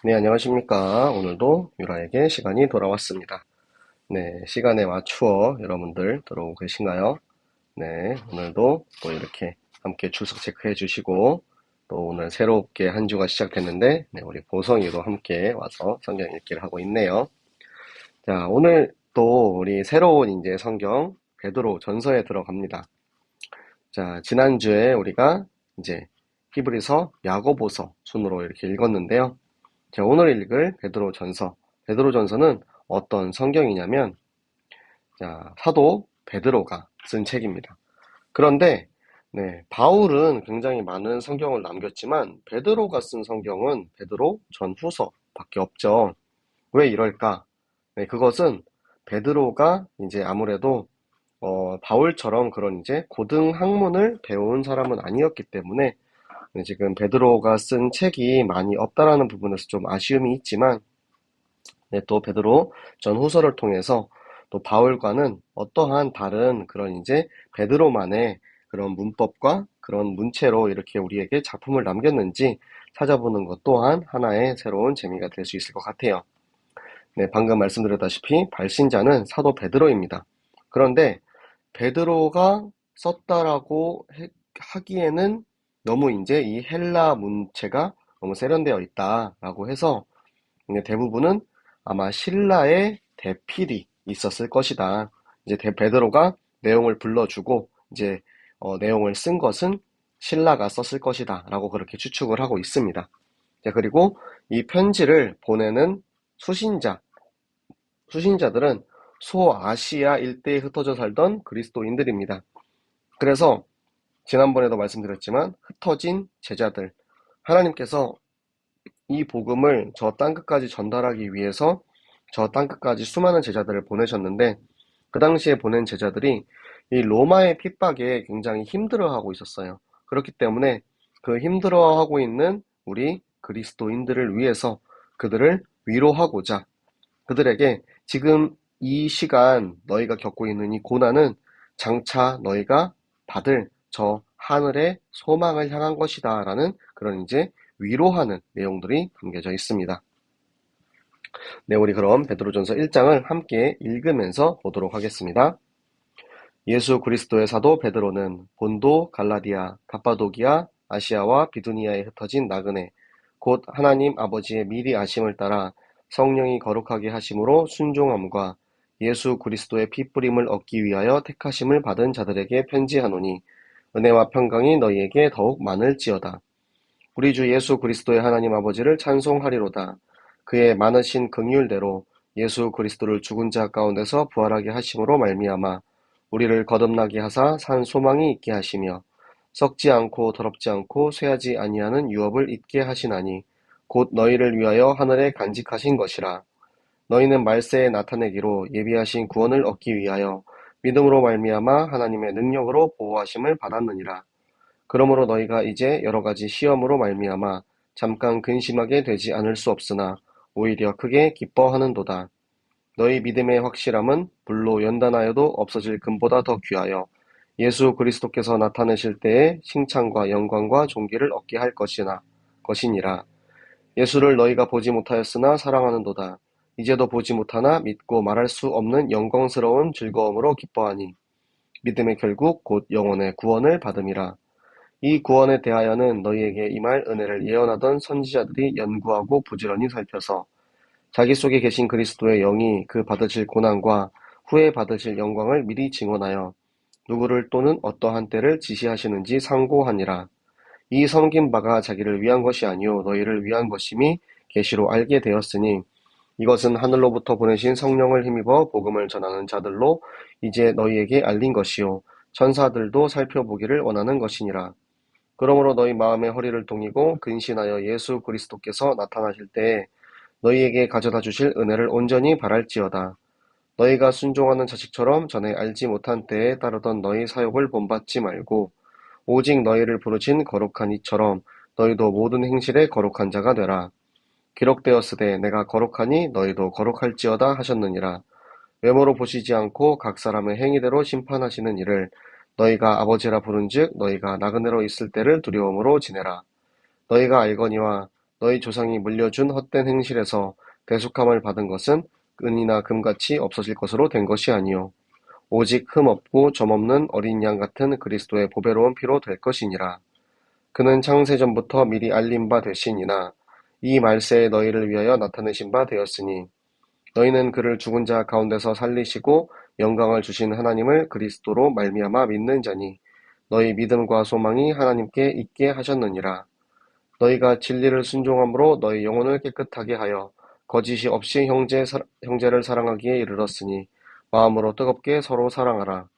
네, 안녕하십니까. 오늘도 유라에게 시간이 돌아왔습니다. 네, 시간에 맞추어 여러분들 들어오고 계신가요? 네, 오늘도 또 이렇게 함께 출석 체크해 주시고, 또 오늘 새롭게 한 주가 시작됐는데, 네, 우리 보성이도 함께 와서 성경 읽기를 하고 있네요. 자, 오늘 또 우리 새로운 이제 성경 베드로 전서에 들어갑니다. 자, 지난주에 우리가 이제 히브리서, 야고보서 순으로 이렇게 읽었는데요. 자, 오늘 읽을 베드로전서는 어떤 성경이냐면, 자, 사도 베드로가 쓴 책입니다. 그런데, 네, 바울은 굉장히 많은 성경을 남겼지만, 베드로가 쓴 성경은 베드로 전후서밖에 없죠. 왜 이럴까? 네, 그것은 베드로가 이제 아무래도, 바울처럼 그런 이제 고등 학문을 배운 사람은 아니었기 때문에, 네, 지금 베드로가 쓴 책이 많이 없다라는 부분에서 좀 아쉬움이 있지만, 네, 또 베드로 전후서를 통해서 또 바울과는 어떠한 다른 그런 이제 베드로만의 그런 문법과 그런 문체로 이렇게 우리에게 작품을 남겼는지 찾아보는 것 또한 하나의 새로운 재미가 될 수 있을 것 같아요. 네, 방금 말씀드렸다시피 발신자는 사도 베드로입니다. 그런데 베드로가 썼다라고 하기에는 너무 이제 이 헬라 문체가 너무 세련되어 있다라고 해서 대부분은 아마 신라의 대필이 있었을 것이다. 이제 베드로가 내용을 불러주고 이제 내용을 쓴 것은 신라가 썼을 것이다 라고 그렇게 추측을 하고 있습니다. 자, 그리고 이 편지를 보내는 수신자들은 소아시아 일대에 흩어져 살던 그리스도인들입니다. 그래서 지난번에도 말씀드렸지만 흩어진 제자들, 하나님께서 이 복음을 저 땅끝까지 전달하기 위해서 저 땅끝까지 수많은 제자들을 보내셨는데, 그 당시에 보낸 제자들이 이 로마의 핍박에 굉장히 힘들어하고 있었어요. 그렇기 때문에 그 힘들어하고 있는 우리 그리스도인들을 위해서 그들을 위로하고자, 그들에게 지금 이 시간 너희가 겪고 있는 이 고난은 장차 너희가 받을 저 하늘의 소망을 향한 것이다 라는 그런 이제 위로하는 내용들이 담겨져 있습니다. 네, 우리 그럼 베드로전서 1장을 함께 읽으면서 보도록 하겠습니다. 예수 그리스도의 사도 베드로는 본도, 갈라디아, 갑바도기아, 아시아와 비두니아에 흩어진 나그네, 곧 하나님 아버지의 미리 아심을 따라 성령이 거룩하게 하심으로 순종함과 예수 그리스도의 피뿌림을 얻기 위하여 택하심을 받은 자들에게 편지하노니 은혜와 평강이 너희에게 더욱 많을지어다. 우리 주 예수 그리스도의 하나님 아버지를 찬송하리로다. 그의 많으신 긍휼대로 예수 그리스도를 죽은 자 가운데서 부활하게 하심으로 말미암아 우리를 거듭나게 하사 산 소망이 있게 하시며 썩지 않고 더럽지 않고 쇠하지 아니하는 유업을 잊게 하시나니 곧 너희를 위하여 하늘에 간직하신 것이라. 너희는 말세에 나타내기로 예비하신 구원을 얻기 위하여 믿음으로 말미암아 하나님의 능력으로 보호하심을 받았느니라. 그러므로 너희가 이제 여러 가지 시험으로 말미암아 잠깐 근심하게 되지 않을 수 없으나 오히려 크게 기뻐하는도다. 너희 믿음의 확실함은 불로 연단하여도 없어질 금보다 더 귀하여 예수 그리스도께서 나타내실 때에 칭찬과 영광과 존귀를 얻게 할 것이니라. 예수를 너희가 보지 못하였으나 사랑하는도다. 이제도 보지 못하나 믿고 말할 수 없는 영광스러운 즐거움으로 기뻐하니 믿음의 결국 곧 영혼의 구원을 받음이라. 이 구원에 대하여는 너희에게 임할 은혜를 예언하던 선지자들이 연구하고 부지런히 살펴서 자기 속에 계신 그리스도의 영이 그 받으실 고난과 후에 받으실 영광을 미리 증언하여 누구를 또는 어떠한 때를 지시하시는지 상고하니라. 이 섬긴 바가 자기를 위한 것이 아니요 너희를 위한 것임이 계시로 알게 되었으니 이것은 하늘로부터 보내신 성령을 힘입어 복음을 전하는 자들로 이제 너희에게 알린 것이요 천사들도 살펴보기를 원하는 것이니라. 그러므로 너희 마음의 허리를 동이고 근신하여 예수 그리스도께서 나타나실 때에 너희에게 가져다 주실 은혜를 온전히 바랄지어다. 너희가 순종하는 자식처럼 전에 알지 못한 때에 따르던 너희 사욕을 본받지 말고 오직 너희를 부르신 거룩한 이처럼 너희도 모든 행실에 거룩한 자가 되라. 기록되었으되 내가 거룩하니 너희도 거룩할지어다 하셨느니라. 외모로 보시지 않고 각 사람의 행위대로 심판하시는 이를 너희가 아버지라 부른즉 너희가 나그네로 있을 때를 두려움으로 지내라. 너희가 알거니와 너희 조상이 물려준 헛된 행실에서 대속함을 받은 것은 은이나 금같이 없어질 것으로 된 것이 아니요 오직 흠 없고 점 없는 어린 양 같은 그리스도의 보배로운 피로 될 것이니라. 그는 창세전부터 미리 알린 바 되시니나 이 말세에 너희를 위하여 나타내신 바 되었으니 너희는 그를 죽은 자 가운데서 살리시고 영광을 주신 하나님을 그리스도로 말미암아 믿는 자니 너희 믿음과 소망이 하나님께 있게 하셨느니라. 너희가 진리를 순종함으로 너희 영혼을 깨끗하게 하여 거짓이 없이 형제를 사랑하기에 이르렀으니 마음으로 뜨겁게 서로 사랑하라.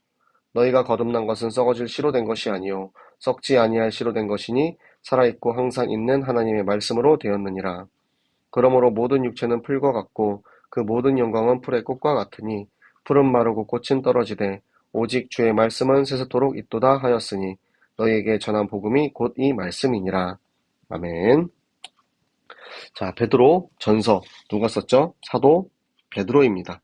너희가 거듭난 것은 썩어질 씨로 된 것이 아니요 썩지 아니할 씨로 된 것이니 살아있고 항상 있는 하나님의 말씀으로 되었느니라. 그러므로 모든 육체는 풀과 같고 그 모든 영광은 풀의 꽃과 같으니 풀은 마르고 꽃은 떨어지되 오직 주의 말씀은 세세토록 있도다 하였으니 너희에게 전한 복음이 곧 이 말씀이니라. 아멘. 자, 베드로 전서 누가 썼죠? 사도 베드로입니다.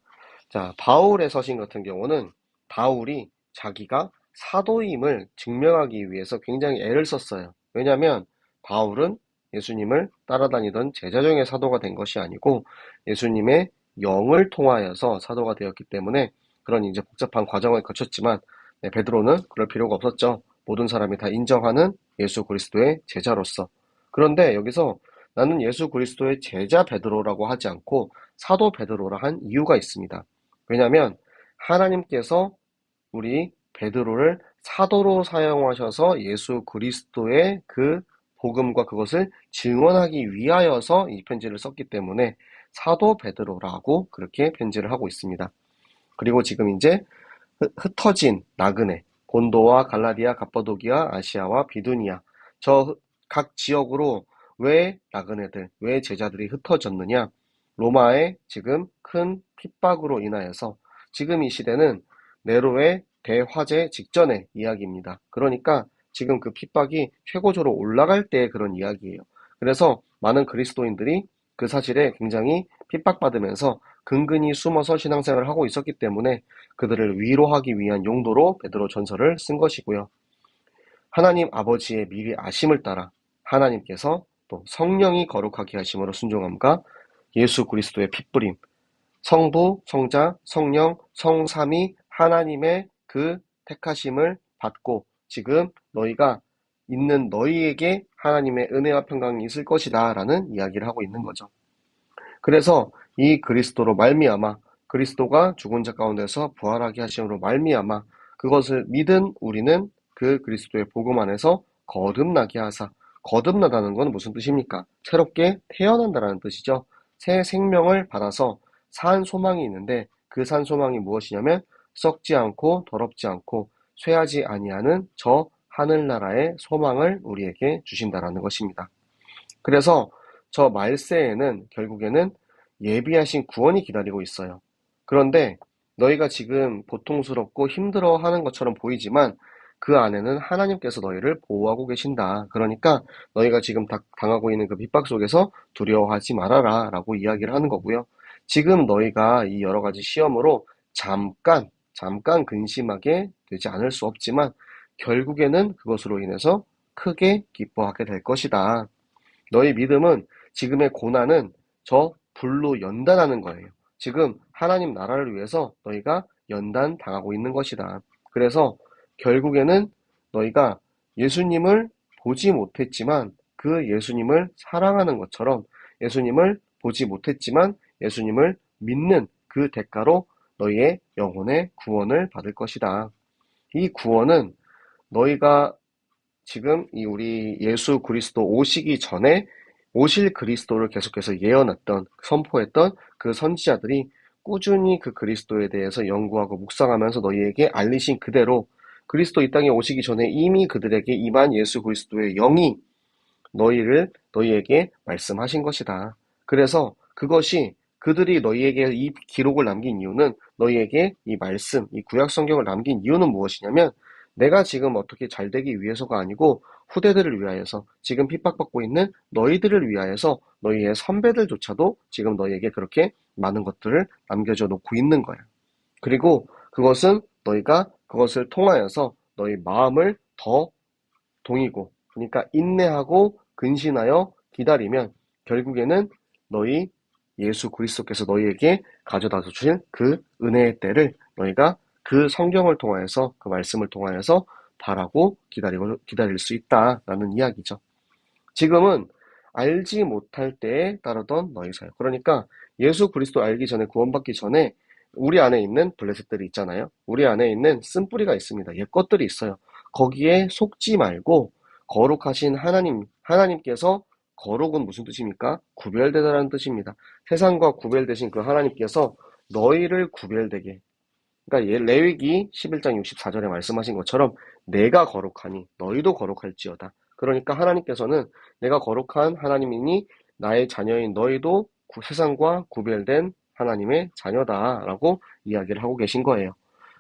자, 바울의 서신 같은 경우는 바울이 자기가 사도임을 증명하기 위해서 굉장히 애를 썼어요. 왜냐하면 바울은 예수님을 따라다니던 제자 중에 사도가 된 것이 아니고 예수님의 영을 통하여서 사도가 되었기 때문에 그런 이제 복잡한 과정을 거쳤지만 베드로는 그럴 필요가 없었죠. 모든 사람이 다 인정하는 예수 그리스도의 제자로서. 그런데 여기서 나는 예수 그리스도의 제자 베드로라고 하지 않고 사도 베드로라 한 이유가 있습니다. 왜냐하면 하나님께서 우리 베드로를 사도로 사용하셔서 예수 그리스도의 그 복음과 그것을 증언하기 위하여서 이 편지를 썼기 때문에 사도 베드로라고 그렇게 편지를 하고 있습니다. 그리고 지금 이제 흩어진 나그네, 본도와 갈라디아, 갑바도기아, 아시아와 비두니아 저 각 지역으로 왜 나그네들, 왜 제자들이 흩어졌느냐? 로마의 지금 큰 핍박으로 인하여서 지금 이 시대는 네로의 대화재 직전의 이야기입니다. 그러니까 지금 그 핍박이 최고조로 올라갈 때의 그런 이야기예요. 그래서 많은 그리스도인들이 그 사실에 굉장히 핍박받으면서 근근히 숨어서 신앙생활을 하고 있었기 때문에 그들을 위로하기 위한 용도로 베드로 전서를 쓴 것이고요. 하나님 아버지의 미리 아심을 따라 하나님께서 또 성령이 거룩하게 하심으로 순종함과 예수 그리스도의 핏부림, 성부, 성자, 성령, 성삼위 하나님의 그 택하심을 받고 지금 너희가 있는 너희에게 하나님의 은혜와 평강이 있을 것이다 라는 이야기를 하고 있는 거죠. 그래서 이 그리스도로 말미암아 그리스도가 죽은 자 가운데서 부활하게 하심으로 말미암아 그것을 믿은 우리는 그 그리스도의 복음 안에서 거듭나게 하사. 거듭나다는 건 무슨 뜻입니까? 새롭게 태어난다라는 뜻이죠. 새 생명을 받아서 산 소망이 있는데 그 산 소망이 무엇이냐면 썩지 않고 더럽지 않고 쇠하지 아니하는 저 하늘나라의 소망을 우리에게 주신다라는 것입니다. 그래서 저 말세에는 결국에는 예비하신 구원이 기다리고 있어요. 그런데 너희가 지금 고통스럽고 힘들어하는 것처럼 보이지만 그 안에는 하나님께서 너희를 보호하고 계신다. 그러니까 너희가 지금 당하고 있는 그 핍박 속에서 두려워하지 말아라 라고 이야기를 하는 거고요. 지금 너희가 이 여러 가지 시험으로 잠깐 근심하게 되지 않을 수 없지만 결국에는 그것으로 인해서 크게 기뻐하게 될 것이다. 너희 믿음은 지금의 고난은 저 불로 연단하는 거예요. 지금 하나님 나라를 위해서 너희가 연단당하고 있는 것이다. 그래서 결국에는 너희가 예수님을 보지 못했지만 그 예수님을 사랑하는 것처럼 예수님을 보지 못했지만 예수님을 믿는 그 대가로 너희의 영혼의 구원을 받을 것이다. 이 구원은 너희가 지금 이 우리 예수 그리스도 오시기 전에 오실 그리스도를 계속해서 예언했던, 선포했던 그 선지자들이 꾸준히 그 그리스도에 대해서 연구하고 묵상하면서 너희에게 알리신 그대로 그리스도 이 땅에 오시기 전에 이미 그들에게 임한 예수 그리스도의 영이 너희에게 말씀하신 것이다. 그래서 그것이 그들이 너희에게 이 기록을 남긴 이유는 너희에게 이 말씀, 이 구약 성경을 남긴 이유는 무엇이냐면 내가 지금 어떻게 잘 되기 위해서가 아니고 후대들을 위하여서 지금 핍박받고 있는 너희들을 위하여서 너희의 선배들조차도 지금 너희에게 그렇게 많은 것들을 남겨져 놓고 있는 거야. 그리고 그것은 너희가 그것을 통하여서 너희 마음을 더 동이고 그러니까 인내하고 근신하여 기다리면 결국에는 너희 예수 그리스도께서 너희에게 가져다 주실 그 은혜의 때를 너희가 그 성경을 통하여서 그 말씀을 통하여서 바라고 기다릴 수 있다라는 이야기죠. 지금은 알지 못할 때에 따르던 너희 사역. 그러니까 예수 그리스도 알기 전에 구원받기 전에 우리 안에 있는 블레셋들이 있잖아요. 우리 안에 있는 쓴뿌리가 있습니다. 옛 것들이 있어요. 거기에 속지 말고 거룩하신 하나님께서 거룩은 무슨 뜻입니까? 구별되다라는 뜻입니다. 세상과 구별되신 그 하나님께서 너희를 구별되게 그러니까 레위기 11장 64절에 말씀하신 것처럼 내가 거룩하니 너희도 거룩할지어다. 그러니까 하나님께서는 내가 거룩한 하나님이니 나의 자녀인 너희도 세상과 구별된 하나님의 자녀다라고 이야기를 하고 계신 거예요.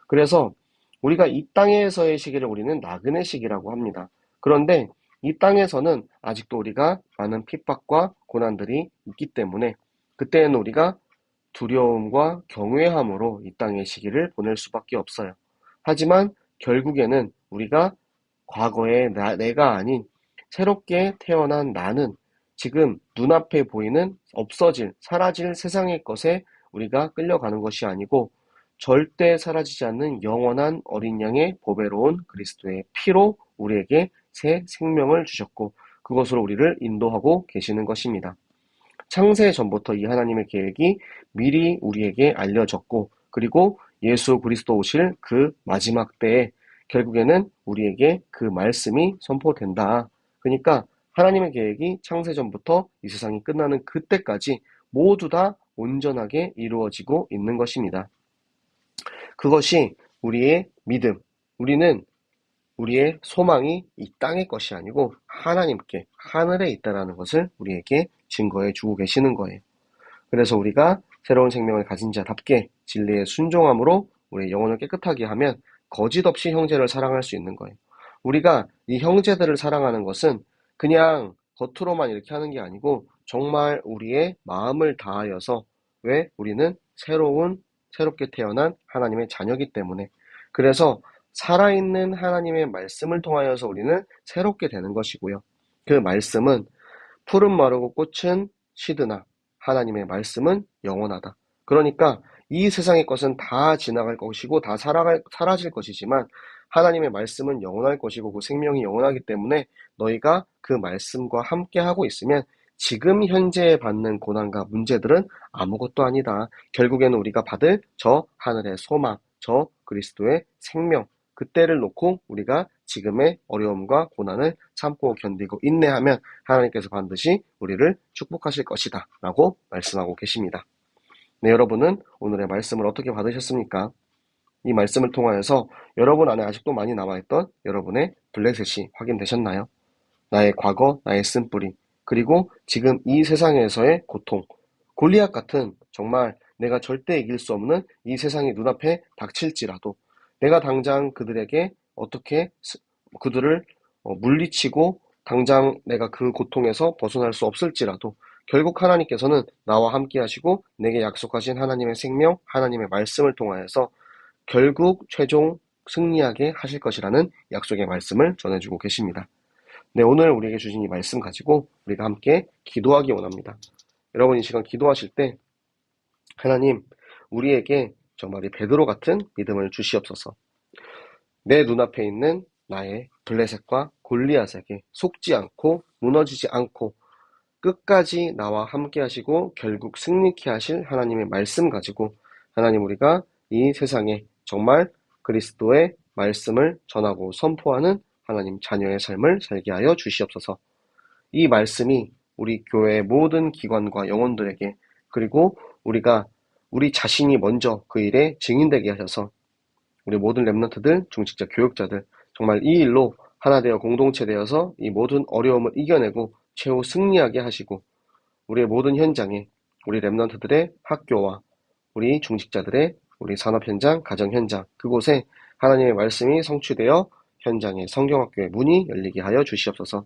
그래서 우리가 이 땅에서의 시기를 우리는 나그네 시기라고 합니다. 그런데 이 땅에서는 아직도 우리가 많은 핍박과 고난들이 있기 때문에 그때는 우리가 두려움과 경외함으로 이 땅의 시기를 보낼 수밖에 없어요. 하지만 결국에는 우리가 과거의 내가 아닌 새롭게 태어난 나는 지금 눈앞에 보이는 사라질 세상의 것에 우리가 끌려가는 것이 아니고 절대 사라지지 않는 영원한 어린 양의 보배로운 그리스도의 피로 우리에게 새 생명을 주셨고 그것으로 우리를 인도하고 계시는 것입니다. 창세 전부터 이 하나님의 계획이 미리 우리에게 알려졌고 그리고 예수 그리스도 오실 그 마지막 때에 결국에는 우리에게 그 말씀이 선포된다. 그러니까 하나님의 계획이 창세 전부터 이 세상이 끝나는 그때까지 모두 다 온전하게 이루어지고 있는 것입니다. 그것이 우리의 믿음. 우리의 소망이 이 땅의 것이 아니고 하나님께 하늘에 있다라는 것을 우리에게 증거해 주고 계시는 거예요. 그래서 우리가 새로운 생명을 가진 자답게 진리에 순종함으로 우리의 영혼을 깨끗하게 하면 거짓 없이 형제를 사랑할 수 있는 거예요. 우리가 이 형제들을 사랑하는 것은 그냥 겉으로만 이렇게 하는 게 아니고 정말 우리의 마음을 다하여서 왜 우리는 새롭게 태어난 하나님의 자녀이기 때문에 그래서 살아있는 하나님의 말씀을 통하여서 우리는 새롭게 되는 것이고요. 그 말씀은 푸른 마르고 꽃은 시드나 하나님의 말씀은 영원하다. 그러니까 이 세상의 것은 다 지나갈 것이고 다 사라질 것이지만 하나님의 말씀은 영원할 것이고 그 생명이 영원하기 때문에 너희가 그 말씀과 함께 하고 있으면 지금 현재 받는 고난과 문제들은 아무것도 아니다. 결국에는 우리가 받을 저 하늘의 소망, 저 그리스도의 생명, 그때를 놓고 우리가 지금의 어려움과 고난을 참고 견디고 인내하면 하나님께서 반드시 우리를 축복하실 것이다 라고 말씀하고 계십니다. 네, 여러분은 오늘의 말씀을 어떻게 받으셨습니까? 이 말씀을 통하여서 여러분 안에 아직도 많이 남아있던 여러분의 블레셋이 확인되셨나요? 나의 과거, 나의 쓴뿌리, 그리고 지금 이 세상에서의 고통, 골리앗 같은 정말 내가 절대 이길 수 없는 이 세상이 눈앞에 닥칠지라도 내가 당장 그들을 물리치고 당장 내가 그 고통에서 벗어날 수 없을지라도 결국 하나님께서는 나와 함께 하시고 내게 약속하신 하나님의 생명, 하나님의 말씀을 통하여서 결국 최종 승리하게 하실 것이라는 약속의 말씀을 전해주고 계십니다. 네, 오늘 우리에게 주신 이 말씀 가지고 우리가 함께 기도하기 원합니다. 여러분 이 시간 기도하실 때 하나님 우리에게 정말 이 베드로 같은 믿음을 주시옵소서. 내 눈앞에 있는 나의 블레셋과 골리앗에게 속지 않고 무너지지 않고 끝까지 나와 함께 하시고 결국 승리케 하실 하나님의 말씀 가지고 하나님 우리가 이 세상에 정말 그리스도의 말씀을 전하고 선포하는 하나님 자녀의 삶을 살게 하여 주시옵소서. 이 말씀이 우리 교회의 모든 기관과 영혼들에게 그리고 우리 자신이 먼저 그 일에 증인되게 하셔서 우리 모든 렘넌트들, 중직자, 교육자들 정말 이 일로 하나 되어 공동체 되어서 이 모든 어려움을 이겨내고 최후 승리하게 하시고 우리의 모든 현장에 우리 렘넌트들의 학교와 우리 중직자들의 우리 산업 현장, 가정 현장 그곳에 하나님의 말씀이 성취되어 현장의 성경학교의 문이 열리게 하여 주시옵소서.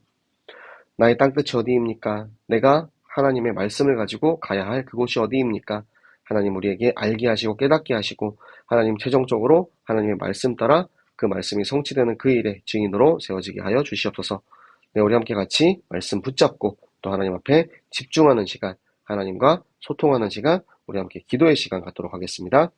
나의 땅끝이 어디입니까? 내가 하나님의 말씀을 가지고 가야 할 그곳이 어디입니까? 하나님 우리에게 알게 하시고 깨닫게 하시고 하나님 최종적으로 하나님의 말씀 따라 그 말씀이 성취되는 그 일의 증인으로 세워지게 하여 주시옵소서. 네, 우리 함께 같이 말씀 붙잡고 또 또 하나님 앞에 집중하는 시간, 하나님과 소통하는 시간, 우리 함께 기도의 시간 갖도록 하겠습니다.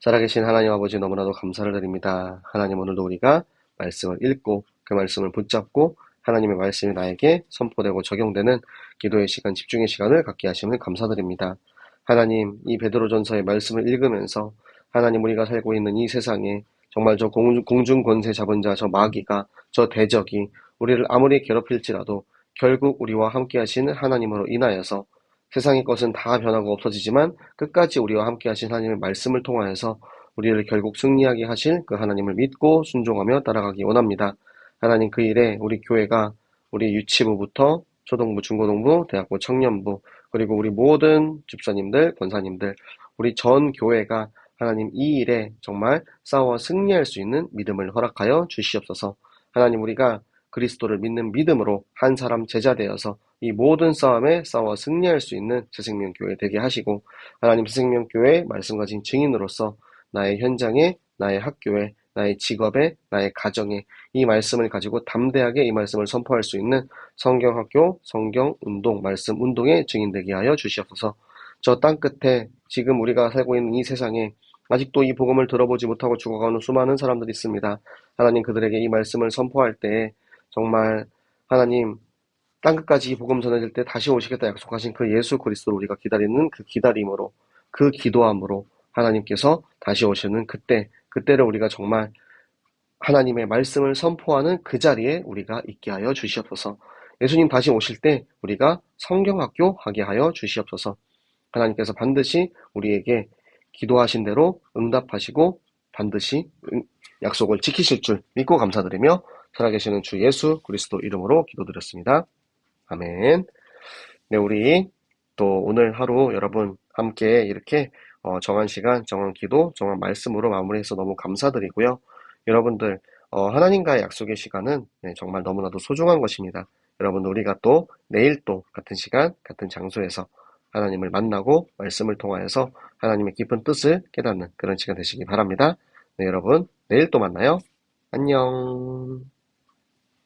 살아계신 하나님 아버지 너무나도 감사를 드립니다. 하나님 오늘도 우리가 말씀을 읽고 그 말씀을 붙잡고 하나님의 말씀이 나에게 선포되고 적용되는 기도의 시간, 집중의 시간을 갖게 하심을 감사드립니다. 하나님, 이 베드로전서의 말씀을 읽으면서 하나님 우리가 살고 있는 이 세상에 정말 저 공중 권세 잡은 자, 저 마귀가, 저 대적이 우리를 아무리 괴롭힐지라도 결국 우리와 함께 하시는 하나님으로 인하여서 세상의 것은 다 변하고 없어지지만 끝까지 우리와 함께 하신 하나님의 말씀을 통하여서 우리를 결국 승리하게 하실 그 하나님을 믿고 순종하며 따라가기 원합니다. 하나님 그 일에 우리 교회가 우리 유치부부터 초등부, 중고등부, 대학부, 청년부 그리고 우리 모든 집사님들, 권사님들 우리 전 교회가 하나님 이 일에 정말 싸워 승리할 수 있는 믿음을 허락하여 주시옵소서. 하나님 우리가 그리스도를 믿는 믿음으로 한 사람 제자 되어서 이 모든 싸움에 싸워 승리할 수 있는 새생명교회 되게 하시고 하나님 새생명교회 말씀 가진 증인으로서 나의 현장에, 나의 학교에, 나의 직업에, 나의 가정에 이 말씀을 가지고 담대하게 이 말씀을 선포할 수 있는 성경학교, 성경운동, 말씀 운동의 증인 되게 하여 주시옵소서. 저 땅 끝에 지금 우리가 살고 있는 이 세상에 아직도 이 복음을 들어보지 못하고 죽어가는 수많은 사람들이 있습니다. 하나님 그들에게 이 말씀을 선포할 때 정말 하나님 땅끝까지 이 복음 전해질 때 다시 오시겠다 약속하신 그 예수 그리스도를 우리가 기다리는 그 기다림으로 그 기도함으로 하나님께서 다시 오시는 그때를 우리가 정말 하나님의 말씀을 선포하는 그 자리에 우리가 있게 하여 주시옵소서. 예수님 다시 오실 때 우리가 성경학교 하게 하여 주시옵소서. 하나님께서 반드시 우리에게 기도하신 대로 응답하시고 반드시 약속을 지키실 줄 믿고 감사드리며 살아계시는 주 예수 그리스도 이름으로 기도드렸습니다. 아멘. 네, 우리 또 오늘 하루 여러분 함께 이렇게 정한 시간, 정한 기도, 정한 말씀으로 마무리해서 너무 감사드리고요. 여러분들 하나님과의 약속의 시간은 정말 너무나도 소중한 것입니다. 여러분들 우리가 또 내일 또 같은 시간, 같은 장소에서 하나님을 만나고 말씀을 통하여서 하나님의 깊은 뜻을 깨닫는 그런 시간 되시기 바랍니다. 네, 여러분 내일 또 만나요. 안녕.